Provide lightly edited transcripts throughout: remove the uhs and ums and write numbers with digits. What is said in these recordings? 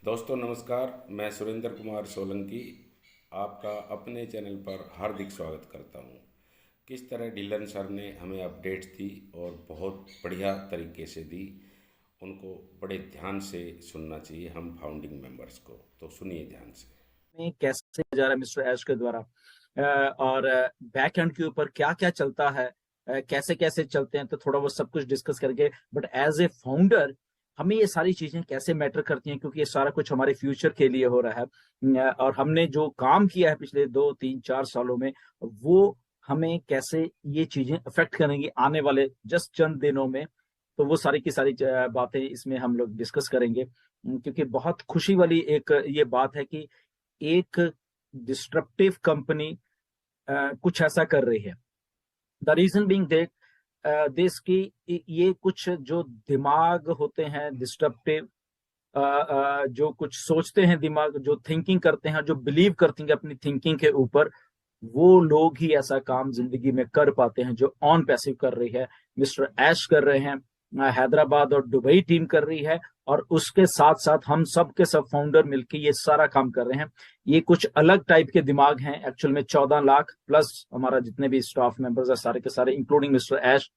दोस्तों नमस्कार। मैं सुरेंद्र कुमार सोलंकी आपका अपने चैनल पर हार्दिक स्वागत करता हूं। किस तरह डीलन सर ने हमें अपडेट्स दी और बहुत बढ़िया तरीके से दी, उनको बड़े ध्यान से सुनना चाहिए हम फाउंडिंग मेंबर्स को। तो सुनिए ध्यान से। में कैसे जा रहा है मिस्टर ऐश के द्वारा, और बैक एंड के ऊपर क्या क्या चलता है, कैसे कैसे चलते हैं, तो थोड़ा वो सब कुछ डिस्कस करके। बट एज ए फाउंडर हमें ये सारी चीजें कैसे मैटर करती हैं, क्योंकि ये सारा कुछ हमारे फ्यूचर के लिए हो रहा है। और हमने जो काम किया है पिछले 2 3 4 सालों में, वो हमें कैसे ये चीजें अफेक्ट करेंगी आने वाले जस्ट चंद दिनों में। तो वो सारी की सारी बातें इसमें हम लोग डिस्कस करेंगे। क्योंकि बहुत खुशी वाली एक ये बात है कि एक डिस्ट्रप्टिव कंपनी कुछ ऐसा कर रही है। द रीजन बीइंग देख दिस की ये कुछ जो दिमाग होते हैं डिस्ट्रप्टिव, जो कुछ सोचते हैं, दिमाग जो थिंकिंग करते हैं, जो बिलीव करते हैं अपनी थिंकिंग के ऊपर, वो लोग ही ऐसा काम जिंदगी में कर पाते हैं जो ऑन पैसिव कर रही है। मिस्टर ऐश कर रहे हैं, हैदराबाद और दुबई टीम कर रही है, और उसके साथ साथ हम सब के सब फाउंडर मिलकर ये सारा काम कर रहे हैं। ये कुछ अलग टाइप के दिमाग हैं। एक्चुअल में 14 लाख प्लस हमारा जितने भी स्टाफ मेंबर्स है सारे के सारे, इंक्लूडिंग मिस्टर ऐश।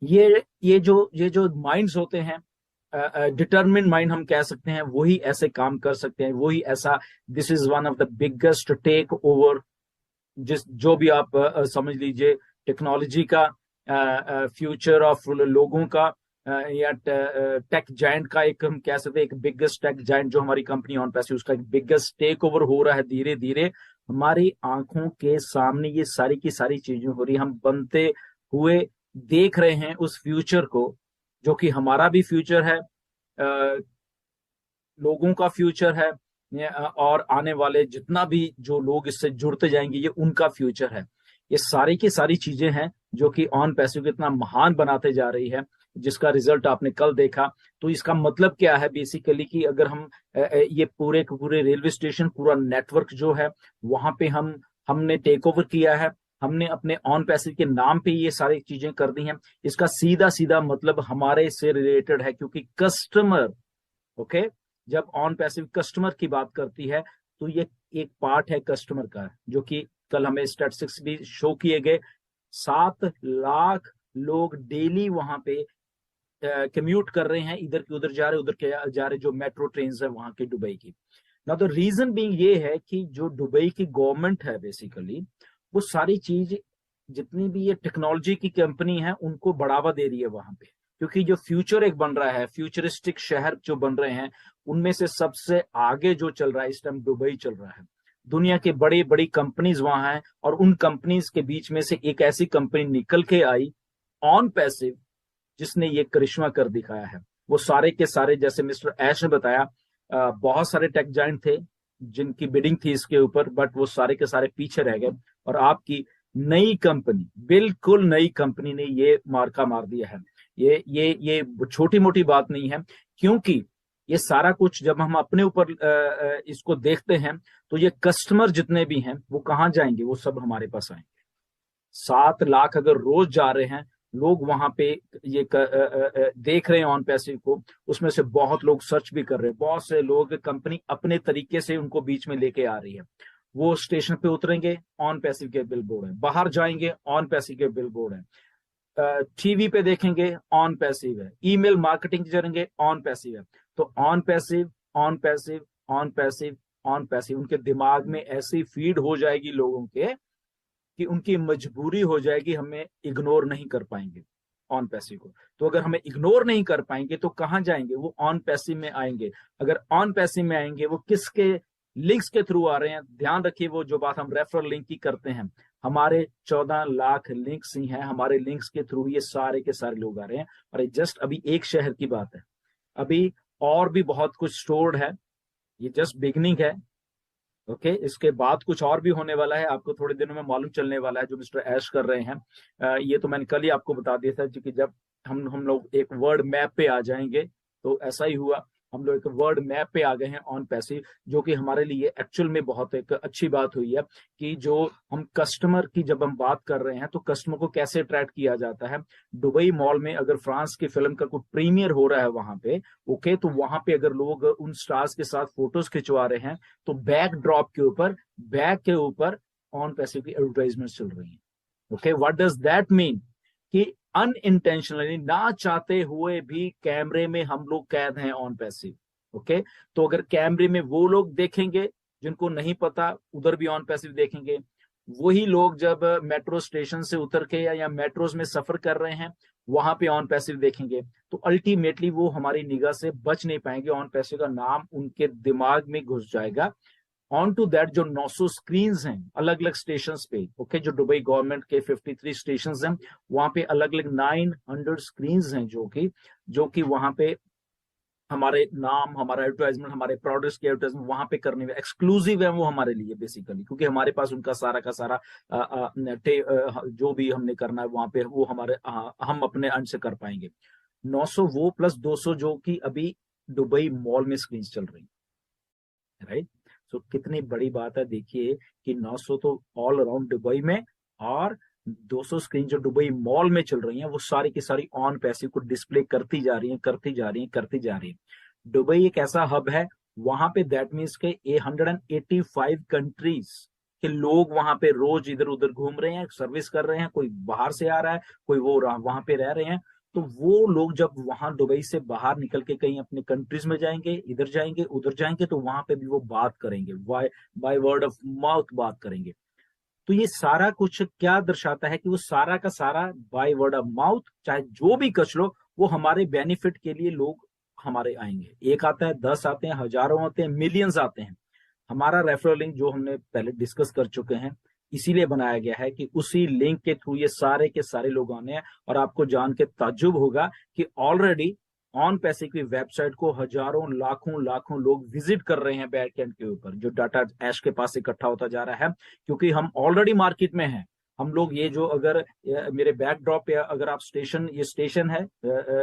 ये जो माइंड्स होते हैं, डिटर्मिन माइंड हम कह सकते हैं, वही ऐसे काम कर सकते हैं, वही ऐसा। This is one of the biggest takeover, जिस जो भी आप समझ लीजिए, टेक्नोलॉजी का फ्यूचर ऑफ लोगों का, या टेक जायंट का, एक हम कह सकते हैं एक बिगेस्ट टेक जायंट जो हमारी कंपनी ऑन पैसे, उसका एक बिगेस्ट टेक ओवर हो रहा है धीरे धीरे हमारी आंखों के सामने। ये सारी की सारी चीजें हो रही, हम बनते हुए देख रहे हैं उस फ्यूचर को, जो कि हमारा भी फ्यूचर है, लोगों का फ्यूचर है, और आने वाले जितना भी जो लोग इससे जुड़ते जाएंगे ये उनका फ्यूचर है। ये सारी की सारी चीजें हैं जो कि ऑन पैसिव को इतना महान बनाते जा रही है, जिसका रिजल्ट आपने कल देखा। तो इसका मतलब क्या है बेसिकली, कि अगर हम ये पूरे के पूरे रेलवे स्टेशन, पूरा नेटवर्क जो है, वहां पे हमने टेक ओवर किया है, हमने अपने ऑन पैसिव के नाम पे ये सारी चीजें कर दी हैं। इसका सीधा सीधा मतलब हमारे से रिलेटेड है, क्योंकि कस्टमर, ओके, जब ऑन पैसिव कस्टमर की बात करती है, तो ये एक पार्ट है कस्टमर का, जो कि कल हमें स्टैटिस्टिक्स भी शो किए गए। 7 लाख लोग डेली वहां पे कम्यूट कर रहे हैं, इधर के उधर जा रहे, उधर के जा रहे, जो मेट्रो ट्रेन है वहां की दुबई की। ना तो रीजन बीइंग ये है कि जो दुबई की गवर्नमेंट है बेसिकली, वो सारी चीज, जितनी भी ये टेक्नोलॉजी की कंपनी है, उनको बढ़ावा दे रही है वहां पे। क्योंकि जो फ्यूचर एक बन रहा है, फ्यूचरिस्टिक शहर जो बन रहे हैं, उनमें से सबसे आगे जो चल रहा है इस टाइम दुबई चल रहा है। दुनिया के बड़ी बड़ी कंपनीज वहां हैं, और उन कंपनीज के बीच में से एक ऐसी कंपनी निकल के आई, ऑन पैसिव, जिसने ये करिश्मा कर दिखाया है। वो सारे के सारे, जैसे मिस्टर ऐश ने बताया, बहुत सारे टेक जायंट थे जिनकी बिडिंग थी इसके ऊपर, बट वो सारे के सारे पीछे रह गए, और आपकी नई कंपनी, बिल्कुल नई कंपनी ने ये मार्का मार दिया है। ये छोटी मोटी बात नहीं है, क्योंकि ये सारा कुछ जब हम अपने ऊपर इसको देखते हैं, तो ये कस्टमर जितने भी हैं वो कहाँ जाएंगे, वो सब हमारे पास आएंगे। 7 लाख अगर रोज जा रहे हैं लोग वहां पे, ये देख रहे हैं ऑन पैसिव को, उसमें से बहुत लोग सर्च भी कर रहे हैं, बहुत से लोग, कंपनी अपने तरीके से उनको बीच में लेके आ रही है। वो स्टेशन पे उतरेंगे, ऑन पैसिव के बिल बोर्ड है, बाहर जाएंगे, ऑन पैसिव के बिल बोर्ड है, टीवी पे देखेंगे, ऑन पैसिव है, ईमेल मार्केटिंग करेंगे, ऑन पैसिव है। तो on passive, on passive, on passive, on passive, उनके दिमाग में ऐसी फीड हो जाएगी लोगों के, कि उनकी मजबूरी हो जाएगी, हमें इग्नोर नहीं कर पाएंगे ऑन पैसिव को। तो अगर हमें इग्नोर नहीं कर पाएंगे तो कहां जाएंगे, वो ऑन पैसिव में आएंगे। अगर ऑन पैसिव में आएंगे, वो किसके लिंक्स के थ्रू आ रहे हैं, ध्यान रखिए, वो जो बात हम रेफरल लिंक की करते हैं, हमारे 14 लाख लिंक्स ही हैं, हमारे लिंक्स के थ्रू ये सारे के सारे लोग आ रहे हैं। और ये जस्ट अभी एक शहर की बात है, अभी और भी बहुत कुछ स्टोर्ड है, ये जस्ट बिगनिंग है। ओके, इसके बाद कुछ और भी होने वाला है, आपको थोड़े दिनों में मालूम चलने वाला है, जो मिस्टर ऐश कर रहे हैं। ये तो मैंने कल ही आपको बता दिया था, क्योंकि जब हम लोग एक वर्ड मैप पे आ जाएंगे, तो ऐसा ही हुआ। हम लोग एक वर्ड मैप पे आ गए हैं ऑन पैसिव, जो कि हमारे लिए एक्चुअल में बहुत एक अच्छी बात हुई है कि जो हम कस्टमर की जब हम बात कर रहे हैं तो कस्टमर को कैसे अट्रैक्ट किया जाता है। दुबई मॉल में अगर फ्रांस की फिल्म का कोई प्रीमियर हो रहा है वहां पे, ओके, तो वहां पे अगर लोग उन स्टार्स के साथ फोटोज खिंचवा रहे हैं तो बैक ड्रॉप के ऊपर, बैक के ऊपर ऑन पैसिव की एडवर्टाइजमेंट चल रही है। Okay, what does that mean कि अनइंटेंशनली, ना चाहते हुए भी कैमरे में हम लोग कैद हैं ऑन पैसिव। ओके, तो अगर कैमरे में वो लोग देखेंगे जिनको नहीं पता, उधर भी ऑन पैसिव देखेंगे। वही लोग जब मेट्रो स्टेशन से उतर के या मेट्रोज में सफर कर रहे हैं वहां पे ऑन पैसिव देखेंगे, तो अल्टीमेटली वो हमारी निगाह से बच नहीं पाएंगे, ऑन पैसिव का नाम उनके दिमाग में घुस जाएगा। ऑन टू दैट जो 900 स्क्रीन हैं अलग अलग स्टेशन पे, ओके, जो दुबई गवर्नमेंट के 53 स्टेशन हैं वहां पे अलग अलग 900 स्क्रीन हैं जो कि वहां पे हमारे नाम, हमारा एडवर्टाइजमेंट, हमारे प्रोडक्ट्स की एडवर्टाइजमेंट वहां पे करने में एक्सक्लूसिव है वो हमारे लिए बेसिकली, क्योंकि हमारे पास उनका सारा का सारा जो भी हमने करना है वहां पे वो हमारे हम अपने अंश से कर पाएंगे। 900 वो प्लस 200 जो कि अभी दुबई मॉल में स्क्रीन चल रही है, राइट। सो कितनी बड़ी बात है, देखिए कि 900 तो ऑल अराउंड दुबई में, और 200 स्क्रीन जो दुबई मॉल में चल रही हैं वो सारी की सारी ऑन पैसिव को डिस्प्ले करती जा रही हैं, करती जा रही हैं, करती जा रही हैं। दुबई एक ऐसा हब है, वहां पे दैट मीन्स के 185 कंट्रीज के लोग वहां पे रोज इधर उधर घूम रहे हैं, सर्विस कर रहे हैं, कोई बाहर से आ रहा है, कोई वो वहां पे रह रहे हैं। तो वो लोग जब वहां दुबई से बाहर निकल के कहीं अपने कंट्रीज में जाएंगे, इधर जाएंगे उधर जाएंगे, तो वहां पे भी वो बात करेंगे, बाय वर्ड ऑफ माउथ बात करेंगे। तो ये सारा कुछ क्या दर्शाता है कि वो सारा का सारा बाय वर्ड ऑफ माउथ, चाहे जो भी कच लो, वो हमारे बेनिफिट के लिए लोग हमारे आएंगे। एक आता है, 10 आते हैं, हजारों आते हैं, मिलियंस आते हैं। हमारा रेफरल लिंक जो हमने पहले डिस्कस कर चुके हैं, इसीलिए बनाया गया है कि उसी लिंक के थ्रू ये सारे के सारे लोग आने हैं। और आपको जान के ताज्जुब होगा कि ऑलरेडी ऑन पैसे की वेबसाइट को हजारों लाखों लाखों लोग विजिट कर रहे हैं बैकएंड के ऊपर, जो डाटा ऐश के पास इकट्ठा होता जा रहा है, क्योंकि हम ऑलरेडी मार्केट में हैं। हम लोग ये जो अगर मेरे बैकड्रॉप पे अगर आप स्टेशन, ये स्टेशन है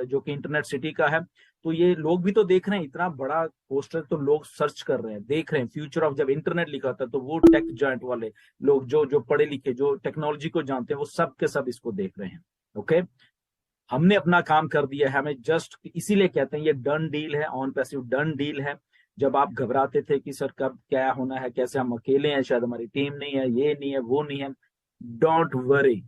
जो कि इंटरनेट सिटी का है, तो ये लोग भी तो देख रहे हैं, इतना बड़ा पोस्टर तो लोग सर्च कर रहे हैं, देख रहे हैं। फ्यूचर ऑफ जब इंटरनेट लिखा था तो वो टेक जॉइंट वाले लोग जो जो पढ़े लिखे, जो टेक्नोलॉजी को जानते हैं, वो सब के सब इसको देख रहे हैं। ओके, हमने अपना काम कर दिया है, हमें जस्ट इसीलिए कहते हैं ये डन डील है, ऑन पैसिव डन डील है। जब आप घबराते थे कि सर कब क्या होना है, कैसे, हम अकेले हैं, शायद हमारी टीम नहीं है, ये नहीं है, वो नहीं है, डोंट वरी।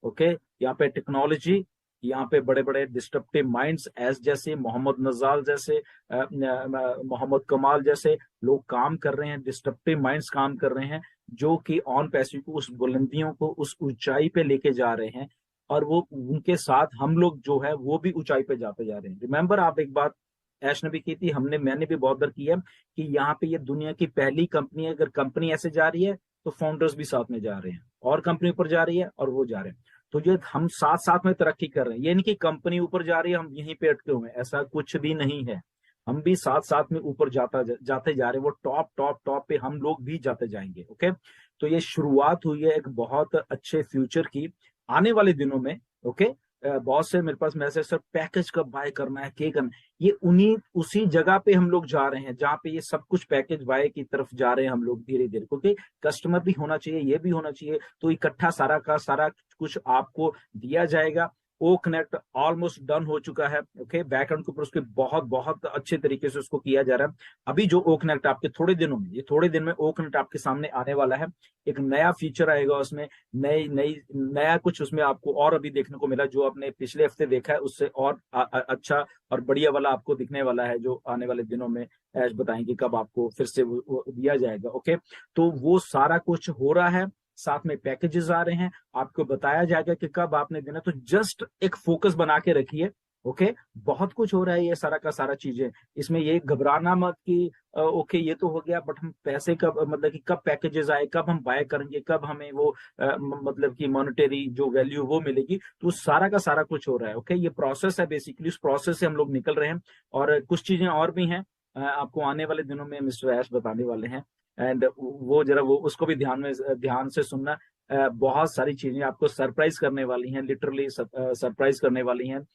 ओके, यहाँ पे टेक्नोलॉजी, यहाँ पे बड़े बड़े डिस्ट्रप्टिव माइंड्स एस जैसे मोहम्मद नजाल जैसे, मोहम्मद कमाल जैसे लोग काम कर रहे हैं, डिस्ट्रप्टिव माइंड्स काम कर रहे हैं, जो कि ऑन पैसिव को उस बुलंदियों को, उस ऊंचाई पे लेके जा रहे हैं। और वो उनके साथ हम लोग जो है वो भी ऊंचाई पे जाते जा रहे हैं। रिमेंबर, आप एक बात ऐश ने भी की थी, मैंने भी बहुत बार की है, कि यहाँ पे ये दुनिया की पहली कंपनी है। अगर कंपनी ऐसे जा रही है तो फाउंडर्स भी साथ में जा रहे हैं, और कंपनी ऊपर जा रही है और वो जा रहे हैं। तो ये हम साथ साथ में तरक्की कर रहे हैं, ये नहीं कि कंपनी ऊपर जा रही है हम यहीं पे अटके हुए हैं, ऐसा कुछ भी नहीं है। हम भी साथ साथ में ऊपर जाते जा रहे हैं, वो टॉप टॉप टॉप पे हम लोग भी जाते जाएंगे। ओके, तो ये शुरुआत हुई है एक बहुत अच्छे फ्यूचर की आने वाले दिनों में। ओके, बहुत से मेरे पास मैसेज, सर पैकेज कब बाय करना है, क्या करना है, ये उन्हीं उसी जगह पे हम लोग जा रहे हैं जहाँ पे ये सब कुछ पैकेज बाय की तरफ जा रहे हैं हम लोग धीरे धीरे, क्योंकि कस्टमर भी होना चाहिए, ये भी होना चाहिए, तो इकट्ठा सारा का सारा कुछ आपको दिया जाएगा। ओ कनेक्ट ऑलमोस्ट डन हो चुका है। ओके, बैकएंड के ऊपर उसके बहुत बहुत अच्छे तरीके से उसको किया जा रहा है। अभी जो ओ कनेक्ट आपके थोड़े दिनों में, ये थोड़े दिन में ओ कनेक्ट आपके सामने आने वाला है। एक नया फीचर आएगा उसमें, नया कुछ उसमें आपको और अभी देखने को मिला, जो आपने पिछले हफ्ते देखा है उससे और अच्छा और बढ़िया वाला आपको दिखने वाला है, जो आने वाले दिनों में ऐश बताएंगे कब आपको फिर से वो दिया जाएगा। ओके, तो वो सारा कुछ हो रहा है, साथ में पैकेजेस आ रहे हैं, आपको बताया जाएगा कि कब आपने देना। तो जस्ट एक फोकस बना के रखिए। ओके, बहुत कुछ हो रहा है, ये सारा का सारा चीजें, इसमें ये घबराना मत कि ओके ये तो हो गया, बट हम पैसे कब, मतलब कि कब पैकेजेस आए, कब हम बाय करेंगे, कब हमें वो मतलब कि मॉनेटरी जो वैल्यू वो मिलेगी, तो सारा का सारा कुछ हो रहा है। ओके, ये प्रोसेस है बेसिकली, उस प्रोसेस से हम लोग निकल रहे हैं। और कुछ चीजें और भी हैं, आपको आने वाले दिनों में मिस्टर ऐश बताने वाले हैं, एंड वो जरा वो उसको भी ध्यान से सुनना। बहुत सारी चीजें आपको सरप्राइज करने वाली हैं, लिटरली सरप्राइज करने वाली हैं।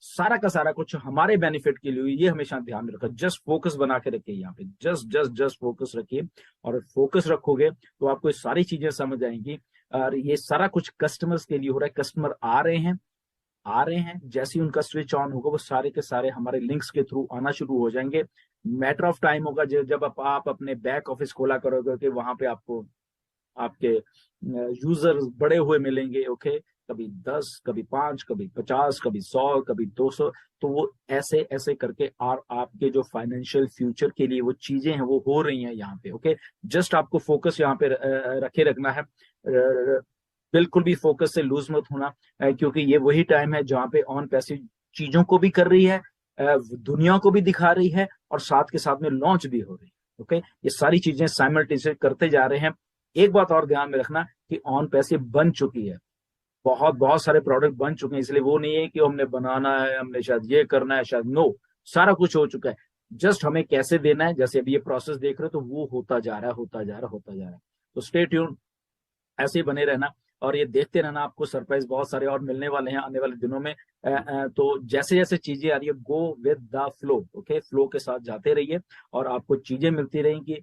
सारा का सारा कुछ हमारे बेनिफिट के लिए, ये हमेशा ध्यान में रखो। जस्ट फोकस बना के रखिए यहाँ पे, जस्ट जस्ट जस्ट फोकस रखिए। और फोकस रखोगे तो आपको ये सारी चीजें समझ आएंगी। और ये सारा कुछ कस्टमर्स के लिए हो रहा है। कस्टमर आ रहे हैं, जैसे ही उनका स्विच ऑन होगा वो सारे के सारे हमारे लिंक्स के थ्रू आना शुरू हो जाएंगे। मैटर ऑफ टाइम होगा जब आप अपने बैक ऑफिस खोला करोगे कि वहां पे आपको आपके यूजर्स बड़े हुए मिलेंगे। ओके, कभी 10, कभी 5, कभी 50, कभी 100, कभी 200। तो वो ऐसे ऐसे करके और आपके जो फाइनेंशियल फ्यूचर के लिए वो चीजें हैं वो हो रही हैं यहाँ पे। ओके, जस्ट आपको फोकस यहाँ पे रखे रखना है। बिल्कुल भी फोकस से लूज मत होना, क्योंकि ये वही टाइम है जहाँ पे ऑन पैसिव चीजों को भी कर रही है, दुनिया को भी दिखा रही है, और साथ के साथ में लॉन्च भी हो रही है। ओके, ये सारी चीजें साइमल्टेनियसली करते जा रहे हैं। एक बात और ध्यान में रखना कि ऑन पैसिव बन चुकी है, बहुत बहुत सारे प्रोडक्ट बन चुके हैं, इसलिए वो नहीं है कि हमने बनाना है, हमने शायद ये करना है, शायद नो, सारा कुछ हो चुका है। जस्ट हमें कैसे देना है, जैसे अभी ये प्रोसेस देख रहे हो तो वो होता जा रहा है, होता जा रहा है, होता जा रहा है। तो स्टे ट्यून, ऐसे ही बने रहना और ये देखते रहना। आपको सरप्राइज बहुत सारे और मिलने वाले हैं आने वाले दिनों में। तो जैसे जैसे चीजें आ रही है, go with the flow. Okay, flow के साथ जाते रहिए और आपको चीजें मिलती रहेंगी।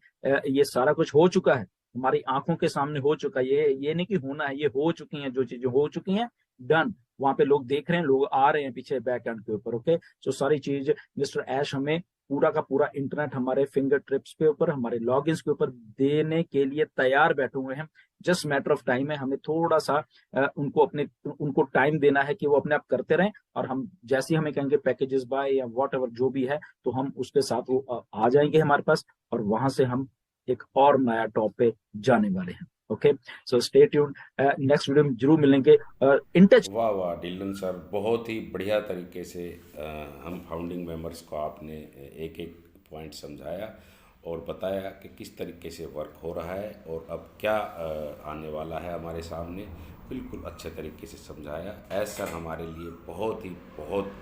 ये सारा कुछ हो चुका है, हमारी आंखों के सामने हो चुका है। ये नहीं कि होना है, ये हो चुकी हैं। जो चीजें हो चुकी हैं, डन। वहां पे लोग देख रहे हैं, लोग आ रहे हैं पीछे बैक एंड के ऊपर। ओके, सो सारी चीज मिस्टर ऐश हमें पूरा का पूरा इंटरनेट हमारे फिंगर ट्रिप्स पे ऊपर, हमारे लॉगिन्स के ऊपर देने के लिए तैयार बैठे हुए हैं। जस्ट मैटर ऑफ टाइम है, हमें थोड़ा सा उनको टाइम देना है कि वो अपने आप करते रहें। और हम जैसे ही हमें कहेंगे पैकेजेस बाय या वॉट एवर जो भी है, तो हम उसके साथ वो आ जाएंगे हमारे पास, और वहां से हम एक और नया टॉप पे जाने वाले हैं। Okay, so stay tuned, next video में जरूर मिलेंगे। In touch. वाह वाह डिलन सर, बहुत ही बढ़िया तरीके से हम फाउंडिंग मेंबर्स को आपने एक एक पॉइंट समझाया और बताया कि किस तरीके से वर्क हो रहा है और अब क्या आने वाला है हमारे सामने। बिल्कुल अच्छे तरीके से समझाया। एज सर हमारे लिए बहुत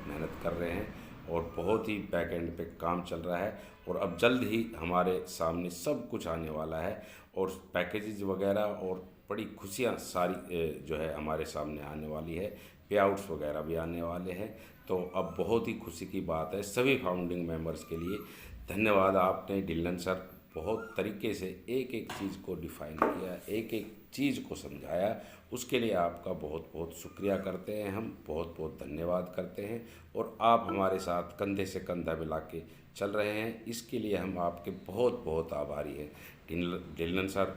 मेहनत कर रहे हैं और बहुत ही बैक एंड पे काम चल रहा है और अब जल्द ही हमारे सामने सब कुछ आने वाला है और पैकेजेस वगैरह और बड़ी खुशियाँ सारी जो है हमारे सामने आने वाली है। पे आउट्स वगैरह भी आने वाले हैं। तो अब बहुत ही खुशी की बात है सभी फाउंडिंग मेंबर्स के लिए। धन्यवाद, आपने डिलन सर बहुत तरीके से एक एक चीज़ को डिफ़ाइन किया, एक एक चीज़ को समझाया। उसके लिए आपका बहुत बहुत शुक्रिया करते हैं, हम बहुत बहुत धन्यवाद करते हैं। और आप हमारे साथ कंधे से कंधा मिला के चल रहे हैं, इसके लिए हम आपके बहुत बहुत आभारी हैं डिलन सर।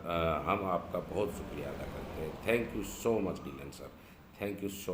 हम आपका बहुत शुक्रिया अदा करते हैं। Thank you so much Dillon sir, thank you so